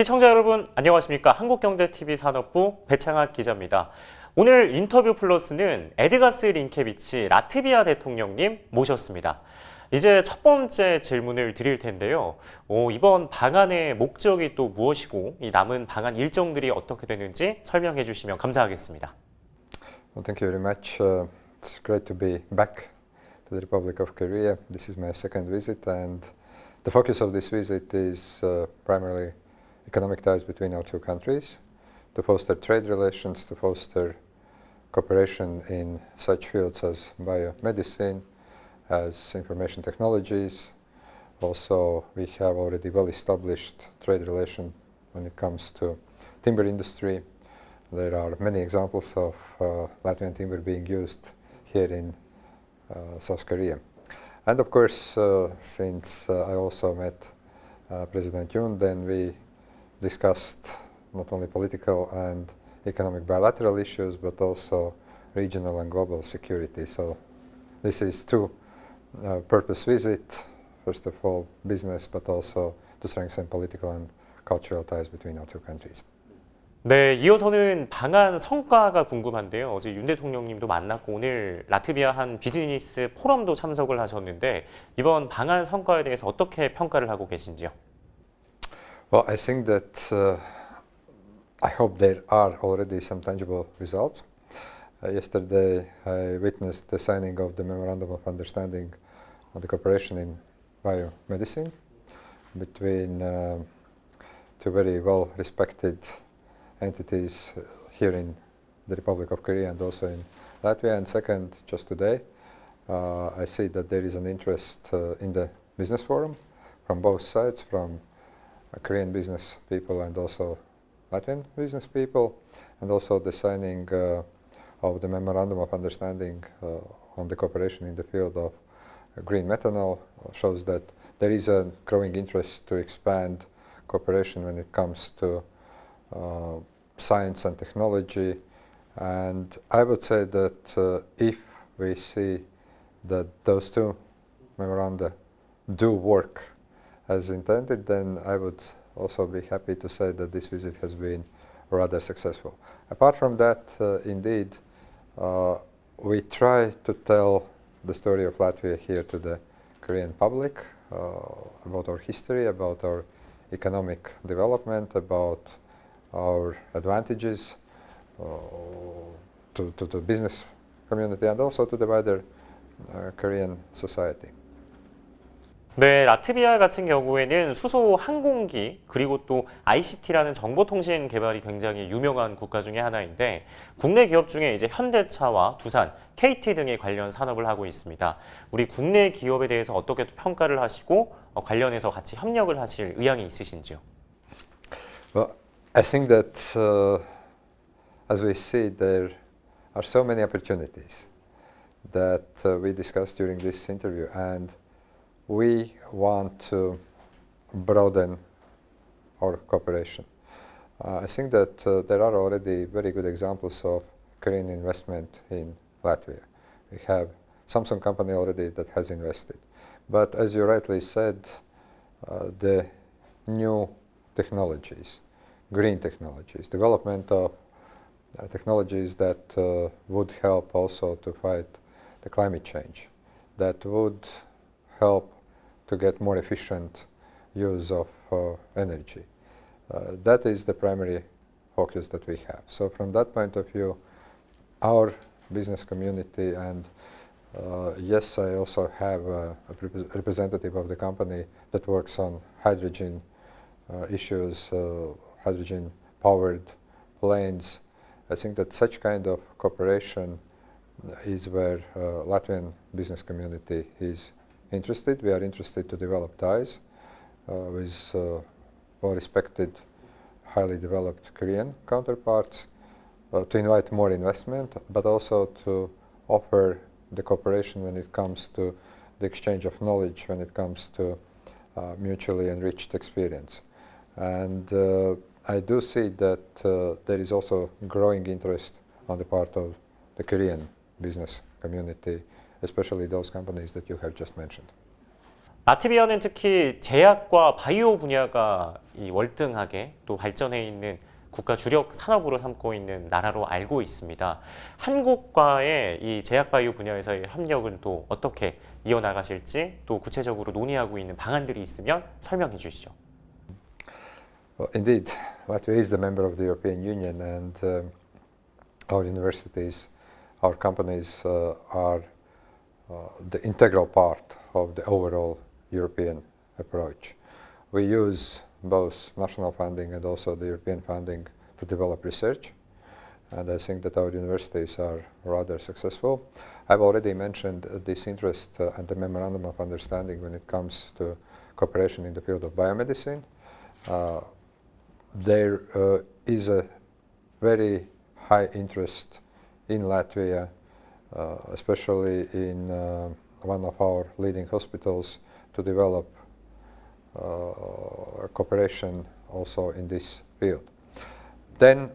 시청자 여러분 안녕하십니까? 한국경제TV 산업부 배창학 기자입니다. 오늘 인터뷰 플러스는 에드가르스 링케비치 라트비아 대통령님 모셨습니다. 이제 첫 번째 질문을 드릴 텐데요. 이번 방안의 목적이 또 무엇이고 이 남은 방안 일정들이 어떻게 되는지 설명해 주시면 감사하겠습니다. Well, thank you very much. It's great to be back to the Republic of Korea. This is my second visit, and the focus of this visit is primarily economic ties between our two countries, to foster trade relations, to foster cooperation in such fields as biomedicine, as information technologies. Also, we have already well-established trade relation when it comes to timber industry. There are many examples of Latvian timber being used here in South Korea. And of course, since I also met President Yoon, then we discussed not only political and economic bilateral issues, but also regional and global security. So this is two-purpose visit. First of all, business, but also to strengthen political and cultural ties between our two countries. 네, 이어서는 방안 성과가 궁금한데요. 어제 윤 대통령님도 만났고 오늘 라트비아 한 비즈니스 포럼도 참석을 하셨는데 이번 방안 성과에 대해서 어떻게 평가를 하고 계신지요? Well, I think that I hope there are already some tangible results. Yesterday, I witnessed the signing of the Memorandum of Understanding on the cooperation in biomedicine between two very well-respected entities here in the Republic of Korea and also in Latvia. And second, just today, I see that there is an interest in the business forum from both sides, from Korean business people and also Latvian business people, and also the signing of the Memorandum of Understanding on the cooperation in the field of green methanol shows that there is a growing interest to expand cooperation when it comes to science and technology. And I would say that if we see that those two memoranda do work as intended, then I would also be happy to say that this visit has been rather successful. Apart from that, indeed, we try to tell the story of Latvia here to the Korean public, about our history, about our economic development, about our advantages to the business community and also to the wider Korean society. 네, 라트비아 같은 경우에는 수소 항공기 그리고 또 ICT라는 정보통신 개발이 굉장히 유명한 국가 중에 하나인데 국내 기업 중에 이제 현대차와 두산, KT 등의 관련 산업을 하고 있습니다. 우리 국내 기업에 대해서 어떻게 평가를 하시고 관련해서 같이 협력을 하실 의향이 있으신지요? Well, I think that as we see, there are so many opportunities that we discussed during this interview, and we want to broaden our cooperation. I think that there are already very good examples of Korean investment in Latvia. We have Samsung company already that has invested. But as you rightly said, the new technologies, green technologies, development of technologies that would help also to fight the climate change, that would help to get more efficient use of energy. That is the primary focus that we have. So from that point of view, our business community, and yes, I also have a representative of the company that works on hydrogen issues, hydrogen-powered planes. I think that such kind of cooperation is where Latvian business community is interested. We are interested to develop ties with well-respected, highly developed Korean counterparts, to invite more investment, but also to offer the cooperation when it comes to the exchange of knowledge, when it comes to mutually enriched experience. And I do see that there is also growing interest on the part of the Korean business community, especially those companies that you have just mentioned. 라트비아는 특히 제약과 바이오 분야가 이 월등하게 또 발전해 있는 국가 주력 산업으로 삼고 있는 나라로 알고 있습니다. 한국과의 이 제약 바이오 분야에서의 협력은 또 어떻게 이어나가실지 또 구체적으로 논의하고 있는 방안들이 있으면 설명해 주시죠. Well, indeed, Latvia is the member of the European Union, and our universities, our companies are the integral part of the overall European approach. We use both national funding and also the European funding to develop research, and I think that our universities are rather successful. I've already mentioned this interest and the memorandum of understanding when it comes to cooperation in the field of biomedicine. There is a very high interest in Latvia, especially in one of our leading hospitals, to develop cooperation also in this field. Then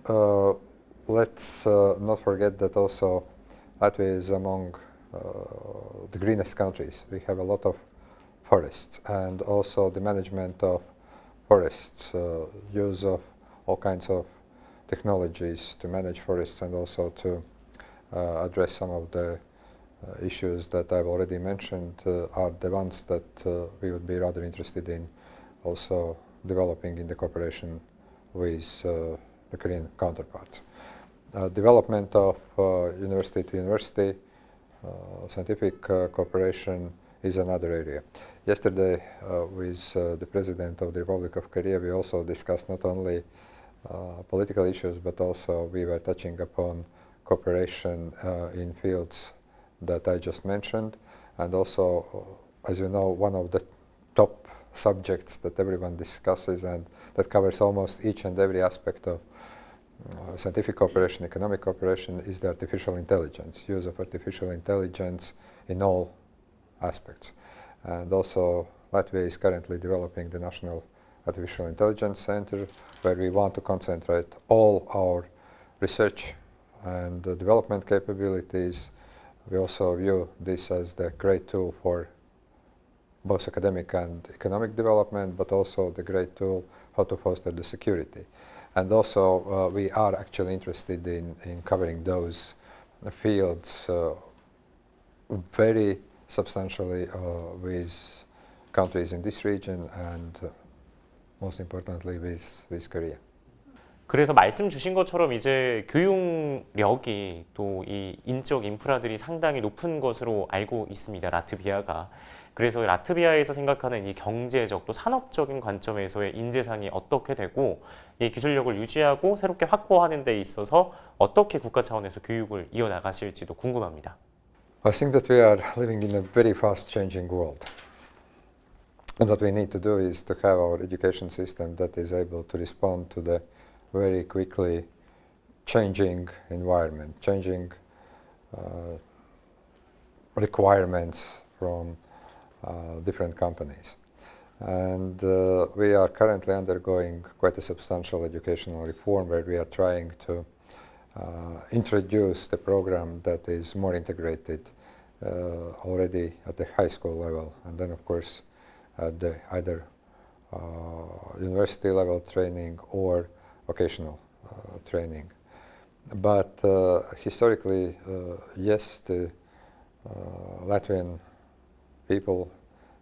let's not forget that also Latvia is among the greenest countries. We have a lot of forests, and also the management of forests, use of all kinds of technologies to manage forests and also to address some of the issues that I've already mentioned are the ones that we would be rather interested in also developing in the cooperation with the Korean counterparts. Development of university to university scientific cooperation is another area. Yesterday with the President of the Republic of Korea, we also discussed not only political issues, but also we were touching upon cooperation in fields that I just mentioned, and also, as you know, one of the top subjects that everyone discusses and that covers almost each and every aspect of scientific cooperation, economic cooperation, is the artificial intelligence, use of artificial intelligence in all aspects. And also Latvia is currently developing the National Artificial Intelligence Center, where we want to concentrate all our research and development capabilities. We also view this as the great tool for both academic and economic development, but also the great tool how to foster the security. And also we are actually interested in covering those fields very substantially with countries in this region and most importantly with Korea. 그래서 말씀 주신 것처럼 이제 교육력이 또 이 인적 인프라들이 상당히 높은 것으로 알고 있습니다. 라트비아가. 그래서 라트비아에서 생각하는 이 경제적 또 산업적인 관점에서의 인재상이 어떻게 되고 이 기술력을 유지하고 새롭게 확보하는 데 있어서 어떻게 국가 차원에서 교육을 이어나가실지도 궁금합니다. I think that we are living in a very fast changing world. And what we need to do is to have our education system that is able to respond to the very quickly changing environment, changing requirements from different companies. And we are currently undergoing quite a substantial educational reform where we are trying to introduce the program that is more integrated already at the high school level, and then of course at the either university level training or vocational training. But historically, yes, the Latvian people,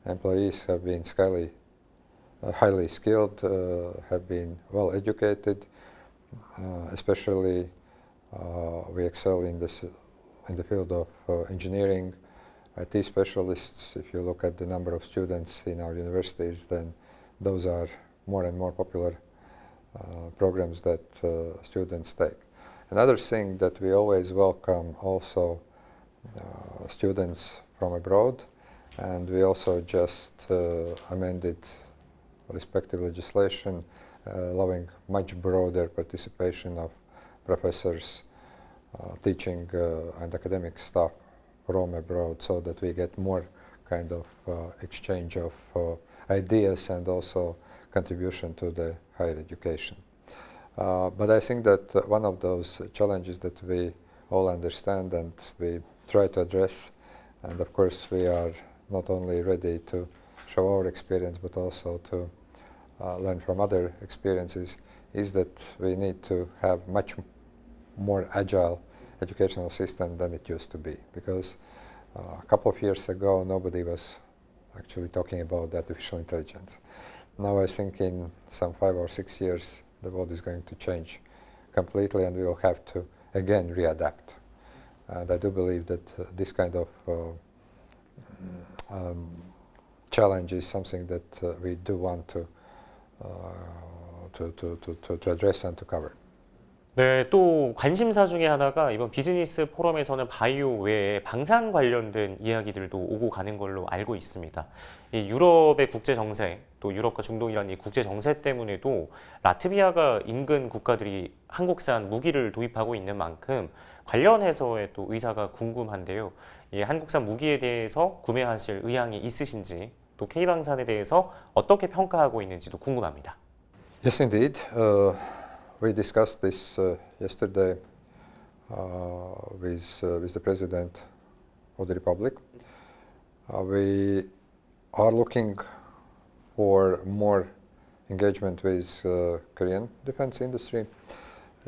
employees have been highly skilled, have been well educated, especially we excel in the field of engineering, IT specialists. If you look at the number of students in our universities, then those are more and more popular programs that students take. Another thing that we always welcome also students from abroad, and we also just amended respective legislation allowing much broader participation of professors, teaching and academic staff from abroad, so that we get more kind of exchange of ideas and also contribution to the higher education. But I think that one of those challenges that we all understand and we try to address, and of course we are not only ready to show our experience, but also to learn from other experiences, is that we need to have much more agile educational system than it used to be. Because a couple of years ago, nobody was actually talking about artificial intelligence. Now I think in some 5 or 6 years, the world is going to change completely, and we will have to again readapt. And I do believe that this kind of challenge is something that we do want to address and to cover. 네, 또 관심사 중에 하나가 이번 비즈니스 포럼에서는 바이오 외에 방산 관련된 이야기들도 오고 가는 걸로 알고 있습니다. 이 유럽의 국제 정세, 또 유럽과 중동이라는 이 국제 정세 때문에도 라트비아가 인근 국가들이 한국산 무기를 도입하고 있는 만큼 관련해서의 또 의사가 궁금한데요. 이 한국산 무기에 대해서 구매하실 의향이 있으신지, 또 K방산에 대해서 어떻게 평가하고 있는지도 궁금합니다. Yes, indeed. We discussed this yesterday with the President of the Republic. We are looking for more engagement with Korean defense industry.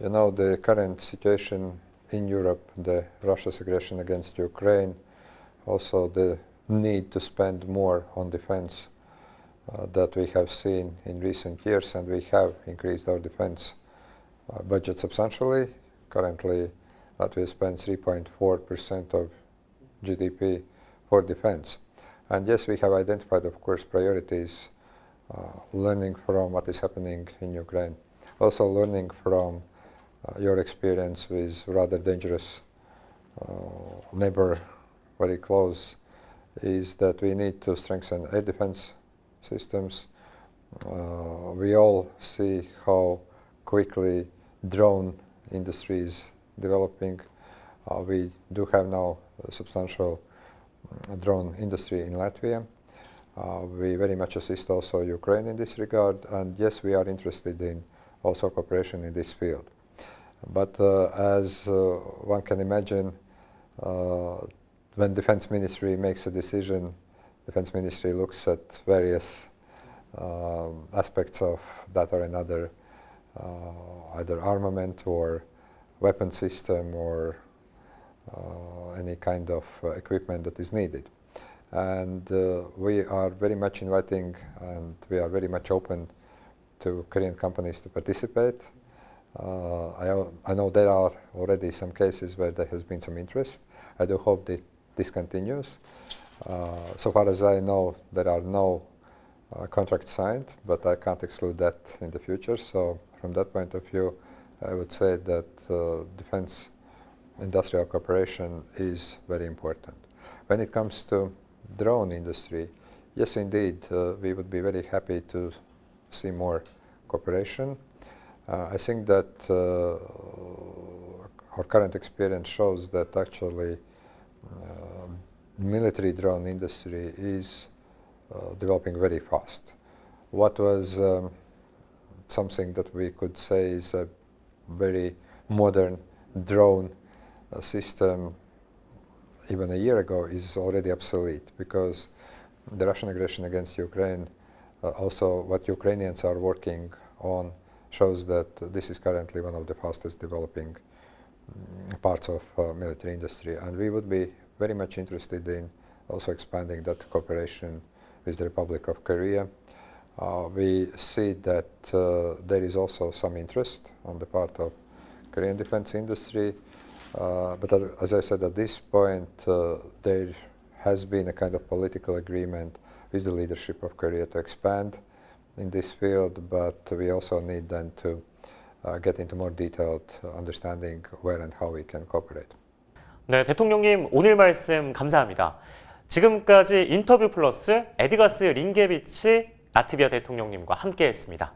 You know, the current situation in Europe, the Russia's aggression against Ukraine, also the need to spend more on defense that we have seen in recent years, and we have increased our defense budget substantially. Currently, Latvia spends 3.4% of GDP for defense. And yes, we have identified, of course, priorities, learning from what is happening in Ukraine, also learning from your experience with rather dangerous neighbor very close, is that we need to strengthen air defense systems. We all see how quickly drone industry is developing. We do have now a substantial drone industry in Latvia. We very much assist also Ukraine in this regard, and yes, we are interested in also cooperation in this field. But as one can imagine, when Defense Ministry makes a decision, Defense Ministry looks at various aspects of that or another, either armament or weapon system or any kind of equipment that is needed. And we are very much inviting, and we are very much open to Korean companies to participate. I know there are already some cases where there has been some interest. I do hope that this continues. So far as I know, there are no contracts signed, but I can't exclude that in the future. So from that point of view, I would say that defense industrial cooperation is very important. When it comes to drone industry, yes, indeed, we would be very happy to see more cooperation. I think that our current experience shows that actually military drone industry is developing very fast. What was something that we could say is a very modern drone system even a year ago is already obsolete, because the Russian aggression against Ukraine, also what Ukrainians are working on, shows that this is currently one of the fastest developing parts of military industry, and we would be very much interested in also expanding that cooperation with the Republic of Korea. We see that there is also some interest on the part of Korean defense industry, but as I said, at this point there has been a kind of political agreement with the leadership of Korea to expand in this field, but we also need then to get into more detailed understanding where and how we can cooperate. 네, 대통령님 오늘 말씀 감사합니다. 지금까지 인터뷰 플러스 에드가르스 링케비치 라트비아 대통령님과 함께했습니다.